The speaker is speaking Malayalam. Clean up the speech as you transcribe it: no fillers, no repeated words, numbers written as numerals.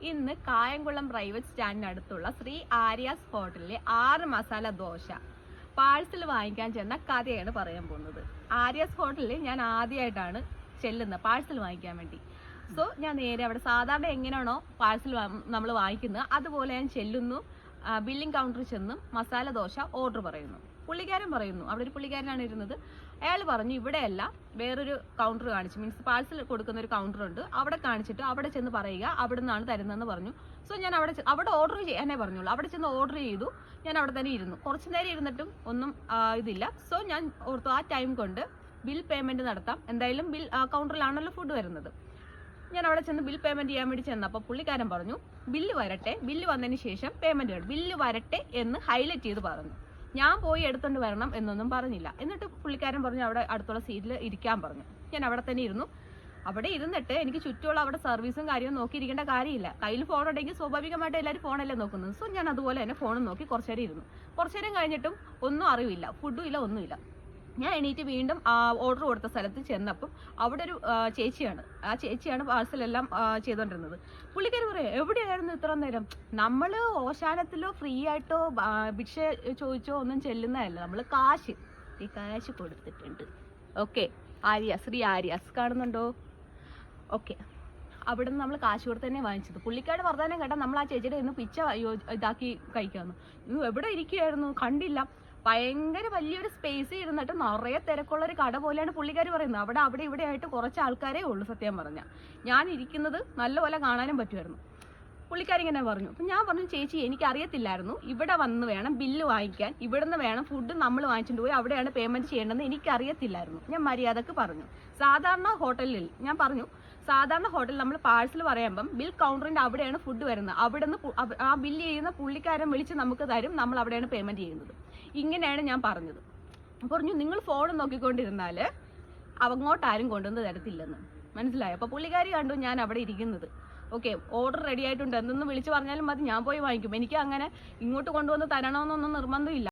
ഇന്ന് കായംകുളം പ്രൈവറ്റ് സ്റ്റാൻഡിനടുത്തുള്ള ശ്രീ ആര്യാസ് ഹോട്ടലിലെ 6 മസാല ദോശ പാഴ്സൽ വാങ്ങിക്കാൻ ചെന്ന കഥയാണ് പറയാൻ പോകുന്നത്. ആര്യാസ് ഹോട്ടലിൽ ഞാൻ ആദ്യമായിട്ടാണ് ചെല്ലുന്നത് പാഴ്സൽ വാങ്ങിക്കാൻ വേണ്ടി. സോ ഞാൻ നേരെ അവിടെ സാധാരണ എങ്ങനെയാണോ പാഴ്സൽ നമ്മൾ വാങ്ങിക്കുന്നത് അതുപോലെ ഞാൻ ചെല്ലുന്നു. ബില്ലിംഗ് കൗണ്ടറിൽ ചെന്നും മസാല ദോശ ഓർഡർ പറയുന്നു. പുള്ളിക്കാരൻ പറയുന്നു, അവിടെ ഒരു പുള്ളിക്കാരനാണ് ഇരുന്നത്. അയാൾ പറഞ്ഞു ഇവിടെയല്ല, വേറൊരു കൗണ്ടർ കാണിച്ചു, മീൻസ് പാഴ്സൽ കൊടുക്കുന്ന ഒരു കൗണ്ടർ ഉണ്ട്, അവിടെ കാണിച്ചിട്ട് അവിടെ ചെന്ന് പറയുക, അവിടെ നിന്നാണ് തരുന്നതെന്ന് പറഞ്ഞു. സോ ഞാൻ അവിടെ ഓർഡർ ചെയ്യാനേ പറഞ്ഞുള്ളൂ. അവിടെ ചെന്ന് ഓർഡർ ചെയ്തു. ഞാൻ അവിടെ തന്നെ ഇരുന്നു. കുറച്ച് നേരം ഇരുന്നിട്ടും ഒന്നും ഇതില്ല. സോ ഞാൻ ഓർത്തു ആ ടൈം കൊണ്ട് ബിൽ പേയ്മെന്റ് നടത്താം, എന്തായാലും ബിൽ കൗണ്ടറിലാണല്ലോ ഫുഡ് വരുന്നത്. ഞാൻ അവിടെ ചെന്ന് ബിൽ പേയ്മെന്റ് ചെയ്യാൻ വേണ്ടി ചെന്നപ്പോൾ പുള്ളിക്കാരൻ പറഞ്ഞു ബില്ല് വരട്ടെ, ബില്ല് വന്നതിന് ശേഷം പേയ്മെന്റ് വേണം, ബില്ല് വരട്ടെ എന്ന് ഹൈലൈറ്റ് ചെയ്ത് പറഞ്ഞു. ഞാൻ പോയി എടുത്തോണ്ട് വരണം എന്നൊന്നും പറഞ്ഞില്ല. എന്നിട്ട് പുള്ളിക്കാരൻ പറഞ്ഞു അവിടെ അടുത്തുള്ള സീറ്റിൽ ഇരിക്കാൻ പറഞ്ഞു. ഞാൻ അവിടെ തന്നെ ഇരുന്നു. അവിടെ ഇരുന്നിട്ട് എനിക്ക് ചുറ്റുമുള്ള അവിടെ സർവീസും കാര്യവും നോക്കിയിരിക്കേണ്ട കാര്യമില്ല. കയ്യിൽ ഫോൺ ഉണ്ടെങ്കിൽ സ്വാഭാവികമായിട്ട് എല്ലാവരും ഫോണല്ലേ നോക്കുന്നത്. സോ ഞാൻ അതുപോലെ തന്നെ ഫോണും നോക്കി കുറച്ചു നേരം ഇരുന്നു. കുറച്ചു നേരം കഴിഞ്ഞിട്ടും ഒന്നും അറിവില്ല, ഫുഡും ഇല്ല, ഒന്നുമില്ല. ഞാൻ എണീറ്റ് വീണ്ടും ഓർഡർ കൊടുത്ത സ്ഥലത്ത് ചെന്നപ്പം അവിടെ ഒരു ചേച്ചിയാണ് പാഴ്സലെല്ലാം ചെയ്തുകൊണ്ടിരുന്നത്. പുള്ളിക്കാരി പറയാം എവിടെയായിരുന്നു ഇത്ര നേരം? നമ്മൾ ഓശാനത്തിലോ ഫ്രീ ആയിട്ടോ ഭിക്ഷ ചോദിച്ചോ ഒന്നും ചെല്ലുന്നതല്ല, നമ്മൾ കാശ് കൊടുത്തിട്ടുണ്ട്. ഓക്കെ, ശ്രീ ആര്യാസ് കാണുന്നുണ്ടോ? ഓക്കെ, അവിടെ നിന്ന് നമ്മൾ കാശ് കൊടുത്ത് തന്നെ വാങ്ങിച്ചത്. പുള്ളിക്കാരുടെ വർദ്ധാനം കേട്ടാൽ നമ്മൾ ആ ചേച്ചിയുടെ ഇന്ന് പിച്ച ഇതാക്കി കഴിക്കാമെന്ന്. എവിടെ ഇരിക്കുകയായിരുന്നു കണ്ടില്ല. ഭയങ്കര വലിയൊരു സ്പേസ് ഇരുന്നിട്ട് നിറയെ തിരക്കുള്ള ഒരു കട പോലെയാണ് പുള്ളിക്കാർ പറയുന്നത്. അവിടെ ഇവിടെ ആയിട്ട് കുറച്ച് ആൾക്കാരേ ഉള്ളൂ. സത്യം പറഞ്ഞാൽ ഞാൻ ഇരിക്കുന്നത് നല്ലപോലെ കാണാനും പറ്റുമായിരുന്നു. പുള്ളിക്കാരിങ്ങനെ പറഞ്ഞു. അപ്പം ഞാൻ പറഞ്ഞു ചേച്ചി എനിക്ക് അറിയത്തില്ലായിരുന്നു, ഇവിടെ വന്ന് വേണം ബില്ല് വാങ്ങിക്കാൻ, ഇവിടുന്ന് വേണം ഫുഡ് നമ്മൾ വാങ്ങിച്ചിട്ട് പോയി അവിടെയാണ് പേയ്മെന്റ് ചെയ്യേണ്ടതെന്ന് എനിക്കറിയത്തില്ലായിരുന്നു. ഞാൻ മര്യാദക്ക് പറഞ്ഞു. സാധാരണ ഹോട്ടലിൽ നമ്മൾ പാഴ്സൽ പറയുമ്പം ബിൽ കൗണ്ടറിന്റെ അവിടെയാണ് ഫുഡ് വരുന്നത്. അവിടുന്ന് ആ ബില്ല് ചെയ്യുന്ന പുള്ളിക്കാരൻ വിളിച്ച് നമുക്ക് തരും, നമ്മൾ അവിടെയാണ് പേയ്മെന്റ് ചെയ്യുന്നത്. ഇങ്ങനെയാണ് ഞാൻ പറഞ്ഞത്. പറഞ്ഞു നിങ്ങൾ ഫോൺ നോക്കിക്കൊണ്ടിരുന്നാൽ അങ്ങോട്ട് ആരും കൊണ്ടുവന്ന് തരത്തില്ലെന്ന്. മനസ്സിലായോ? അപ്പൊ പുള്ളിക്കാരി കണ്ടു ഞാൻ അവിടെ ഇരിക്കുന്നത്. ഓക്കെ, ഓർഡർ റെഡി ആയിട്ടുണ്ട്, എന്തെന്ന് വിളിച്ച് പറഞ്ഞാലും മതി, ഞാൻ പോയി വാങ്ങിക്കും. എനിക്ക് അങ്ങനെ ഇങ്ങോട്ട് കൊണ്ടുവന്ന് തരണമെന്നൊന്നും നിർബന്ധമില്ല.